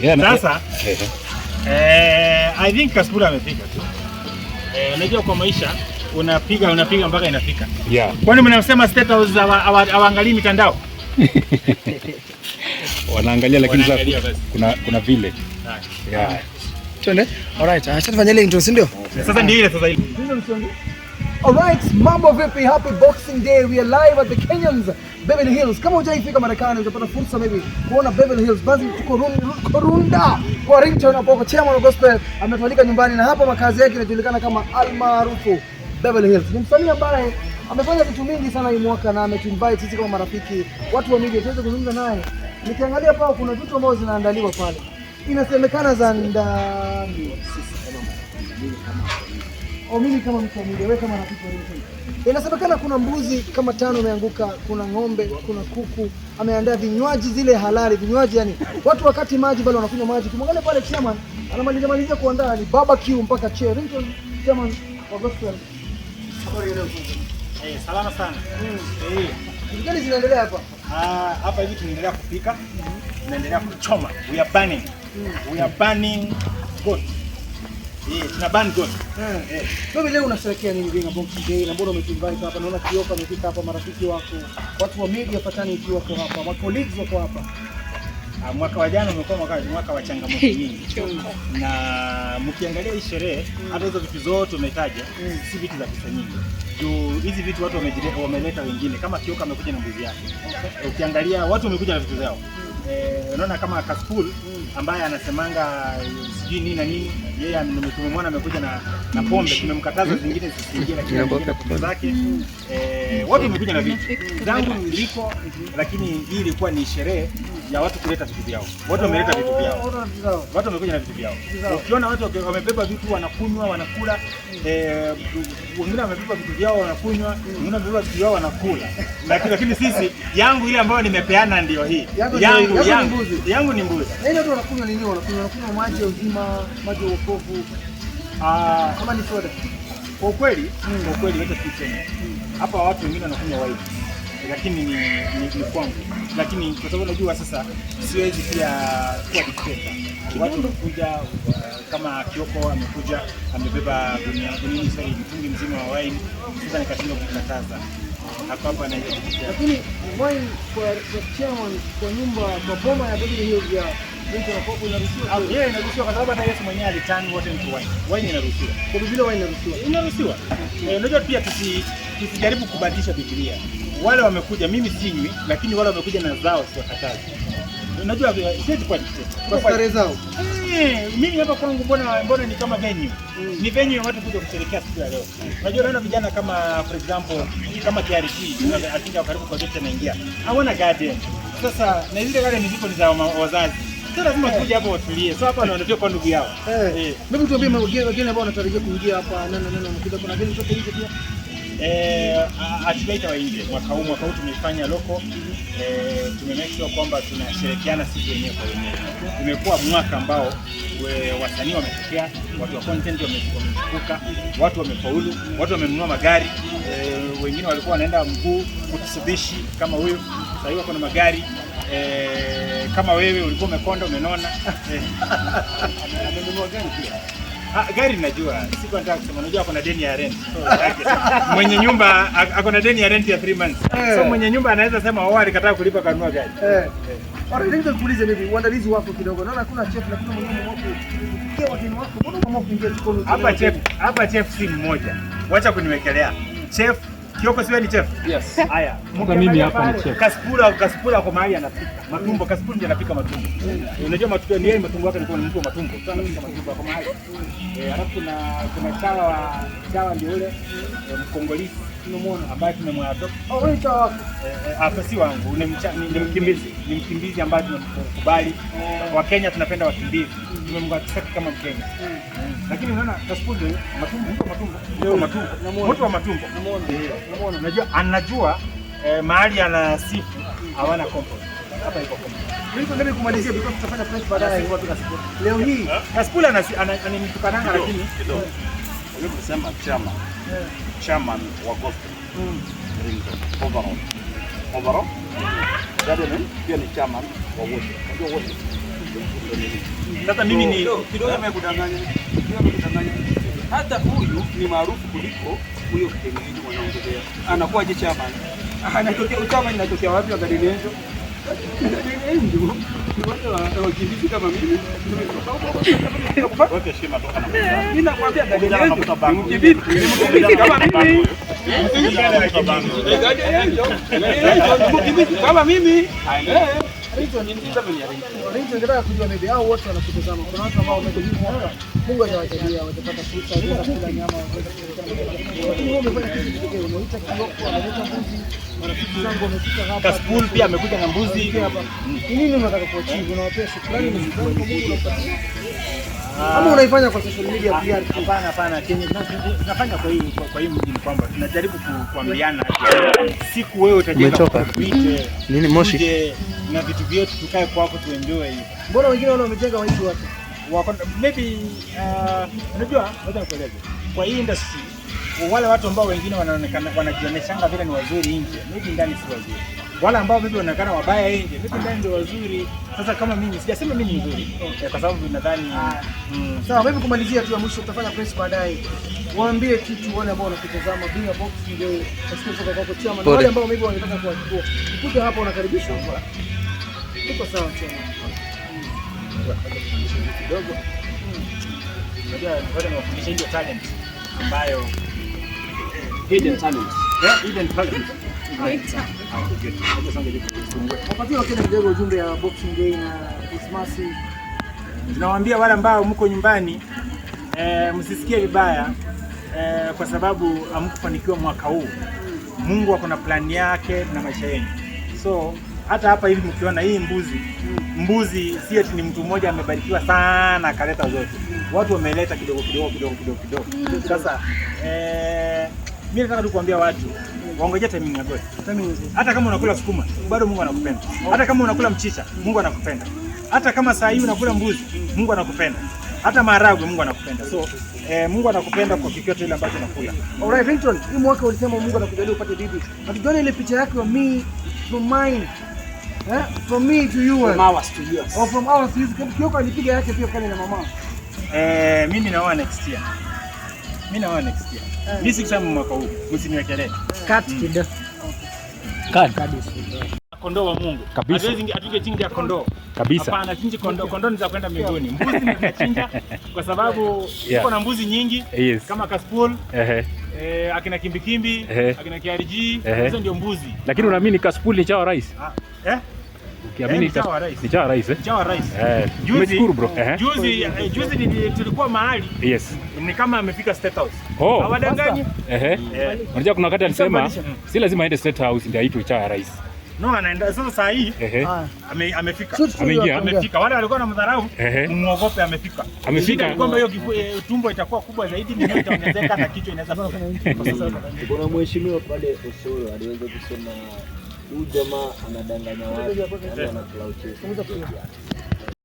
Sasa I think Kasipul amefika tu. Unajua kwa maisha unapiga mpaka inafika. Yeah. Kwani mnasema State House hawaangalii mitandao? Wanaangalia lakini kuna vile. Yeah. Twende. Alright, acha tufanye ile intro, si ndio? Sasa ndio ile sasa ile. Alright, mambo vipi? Happy Boxing Day. We are live at the Kenyans Beverly Hills. Kama hujaifika Marekani utapata fursa maybe kuona Beverly Hills. Basi tuko Runda kwa Ringtone hapo kwa chairman wa gospel ametualika nyumbani, na hapa makazi yake yanajulikana kama almaarufu Beverly Hills. Ni msanii ambaye amefanya vitu mingi sana hii mwaka na ametuinvite sisi kama marafiki, watu wa media tuweze kuzungumza naye. Nikiangalia pale kuna vitu ambavyo zinaandaliwa pale. Inasemekana za ndani mimi kama mtu wa media, wewe kama rafiki wa Ringtone. Inasemekana kuna mbuzi kama 5 umeanguka, kuna ng'ombe, kuna kuku, ameandaa vinywaji zile halali, vinywaji yani watu wakati maji bado wanakunywa maji. Kimwangalia pale chairman anamalizia kuandaa ni barbecue mpaka chair. Ringtone chairman wa gospel. Habari leo. Salama sana. Vitu gani zinaendelea hapa? Hapa hivi tunaendelea kupika. Tunaendelea kuchoma. We are burning goat. Tuna burn goat. Wewe leo unasherehekea nini Ringa Boxing Day? Na mbona umetuinvite hapa? Naona Kioka amefika hapa, marafiki wako, watu wa media patani ikiwa wako hapa, ma colleagues wako hapa. Mwaka wa jana umekuwa mwaka wa changamoto nyingi. Na mkiangalia hii sherehe, hata hizo vitu zote umetaja, si vitu za pesa nyingi. Juu hizi vitu watu wameleta wengine, kama Kioka amekuja na mbuzi yake. Ukiangalia watu wamekuja na vitu zao. Unaona kama Kasipul ambaye anasemanga sijui nini na nini, yeye tumemwona amekuja na pombe, tumemkataza zingine zisiingie, lakini anakuja pombe zake. Watu wamekuja na vitu zangu niliko, lakini hii ilikuwa ni sherehe ya watu kuleta vitu vyao. Watu wameleta vitu vyao. Watu wamekuja na vitu vyao. Ukiona watu wamebeba vitu wanakunywa, wanakula, wengine wamebeba vitu vyao wanakunywa, wengine wamebeba vitu vyao wanakula. Lakini sisi yangu ile ambayo nimepeana ndio hii. Yangu ni mbuzi. Na ile watu wanakunywa nini? Wanakunywa maji ya uzima, maji ya wokovu. Kama ni soda. Kwa kweli wote tuseme. Hapa watu wengine wanakunywa wine. Lakini ni kwangu. Lakini kwa sababu najua sasa siwezi pia kuwa dictator. Watu wanakuja kama Kioko amekuja amebeba mtungi mzima wa wine. Sasa nikashindwa kukataza. Hapa anaita. Lakini wine kwa chairman kwa nyumba kwa boma ya Beverly Hills ya Ringtone hapo inaruhusiwa. Inaruhusiwa kwa sababu hata Yesu mwenyewe alitani wote ni wine. Wine inaruhusiwa. Kwa vile wine inaruhusiwa. Inaruhusiwa. Unajua pia tusijaribu kubadilisha Biblia. Wale wamekuja, mimi sinywi, lakini wale wamekuja na zao siwakatazi. Unajua siwezi kwa dictate. Kwa starehe zao. Mimi hapa kwangu mbona ni kama venue. Ni venue watu kuja kusherehekea siku ya leo. Unajua naona vijana kama for example kama TRT, atinga karibu kwa gate anaingia. Hawana garden. Sasa na zile garden ziko ni za wazazi. Sasa lazima tuje hapo watulie. So hapa wanaondoka kwa ndugu yao. Mimi tuambie wageni ambao wanatarajia kuingia hapa neno mkuja kuna geni zote hizo pia. Atubaita wa nje mwaka huu tumefanya loko. Tumemake sure kwamba tunashirikiana sisi wenyewe kwa wenyewe. Imekuwa mwaka ambao wasanii wametokea, watu wa content wamefuka, watu wamefaulu, watu wamenunua magari, wengine walikuwa wanaenda mguu kutusubishi kama huyu, sasa hivi kuna magari. Kama wewe ulikuwa umekonda umenona. Amenunua gari pia. Gari najua, siku nataka kusema najua kuna deni ya rent. Mwenye nyumba ako na deni ya rent ya 3 months. So mwenye nyumba anaweza sema wao alikataa kulipa kanunua gari. Alright, ndio kuulize mimi uandalizi wako kidogo. Naona kuna chef lakini mwenyewe wako kia wageni wako. Mbona kama kuingia jikoni? Hapa chef si mmoja. Wacha kuniwekelea. Chef Kioko siwe ni chef? Yes. Haya, mimi hapa ni chef. Kasipul kwa mahali anapika. Matumbo, Kasipul ndiye anapika matumbo. Unajua matumbo ni yeye, matumbo yake ni kwa mtu wa matumbo. Sasa anapika matumbo kwa mahali. Alafu kuna chawa ndio yule Mkongolisi tunamwona ambaye tumemwadopt. Wewe chawa. Hapa si wangu, ni mkimbizi. Ni mkimbizi ambaye tunamkubali. Wa Kenya tunapenda wakimbizi. Tumemwaccept kama Mkenya. Lakini unaona Kasipul ndio mtu wa matumbo. Namuona. Unajua anajua mahali anasifu hawana compost. Hapa iko compost. Mimi kumalizia because tutafanya press baadaye watu Kasipul. Leo hii Kasipul ananitukananga lakini mimi kusema chairman wa gospel Ringtone overall. Dadeni pia ni chairman wa wote. Ndio wote. Sasa mimi ni kidogo nimekudanganya. Hata huyu ni maarufu kuliko huyo kitengeneza wanaongelea. Anakuwaje chama? Anatokea chama inatokea wapi wa Gadilienzo? Gadilienzo. Ni watu wakimbizi kama mimi. Wote heshima toka na mimi nakwambia Gadilienzo. Mkimbizi kama mimi. Mkimbizi kama mimi. Ringtone nataka kujua maybe hao wote wanakutazama. Kuna watu ambao wamejibu mwaka. Mungu atawajalia watapata fursa ya kula nyama unaita kioko analeta mbuzi. Marafiki zangu wamefika hapa. Kaspool pia amekuja na mbuzi hapa. Nini unataka kuachieve? Unawapea shukrani ni kwa Mungu unapatia. Kama unaifanya kwa social media pia? Hapana. Tunafanya kwa hii mjini kwamba tunajaribu kuambiana siku wewe utajenga nini moshi na vitu vyote tukae kwako tuenjoy. Mbona wengine wale wamejenga waishi watu? Maybe unajua wacha nikueleze. Kwa hii industry wale watu ambao wengine wanaonekana wanajionyeshanga vile ni wazuri nje, maybe ndani si wazuri. Wale ambao maybe wanaonekana wabaya nje, maybe ndani ndio wazuri. Sasa kama mimi sijasema mimi ni mzuri, kwa sababu nadhani sawa. Mimi kumalizia tu ya mwisho, tutafanya press baadaye. Waambie kitu wale ambao wanakutazama bila box ndio nasikia kutoka kwako chama, na wale ambao maybe wanataka kuachukua. Ukija hapa unakaribishwa hapa. Tuko sawa chama. Kidogo. Ngoja niwafundishe hiyo talent ambayo hidden talent. Hidden talent. Wapatie wakenya kidogo ujumbe ya Boxing Day na Christmas. Tunawaambia wale ambao mko nyumbani msisikie vibaya kwa sababu hamkufanikiwa mwaka huu. Mungu ako na plan yake na maisha yenu. So hata hapa hivi mkiona hii mbuzi si eti ni mtu mmoja amebarikiwa sana akaleta zote. Watu wameleta kidogo. Sasa mimi nataka tu kuambia watu waongoje timing ya God. Hata kama unakula sukuma bado Mungu anakupenda. Hata kama unakula mchicha Mungu anakupenda. Hata kama saa hii unakula mbuzi Mungu anakupenda. Hata maharagwe Mungu anakupenda. So Mungu anakupenda kwa kitu ile ambacho unakula. Alright Ringtone, hii mwaka ulisema Mungu anakujalia upate bibi. Hatujaona ile picha yako ya me from mine. From me to you. From ours to yours. Or from ours to yours. Kioko alipiga yake pia kale na mama. Mimi ninaoa next year. Mimi sikusema mwaka huu. Msiniwekelee. Cut kid. Kondoo wa Mungu. Kabisa. Hatungechinja kondoo. Kabisa. Hapana, chinji kondoo. Kondoo ni za kwenda mbinguni. Mbuzi tunachinja kwa sababu uko na mbuzi nyingi kama Kaspool. Akina Kimbikimbi, akina KRG, hizo ndio mbuzi. Lakini unaamini Kaspool ni chawa rais? Ukiamini ni chawa rais. Chawa rais. Juzi tulikuwa mahali. Yes. Ni kama amefika State House. Hawadanganyi. Unajua kuna wakati alisema si lazima aende State House ndio aitwe chawa rais. No, anaenda sasa saa hii amefika. Amefika. Wale walikuwa na mdharau, muogope amefika. Kwamba hiyo tumbo itakuwa kubwa zaidi, mimi itaongezeka na kichwa inaweza kufa. Kuna mheshimiwa pale Osoro aliweza kusema huyu jamaa anadanganya watu, ana clout chase.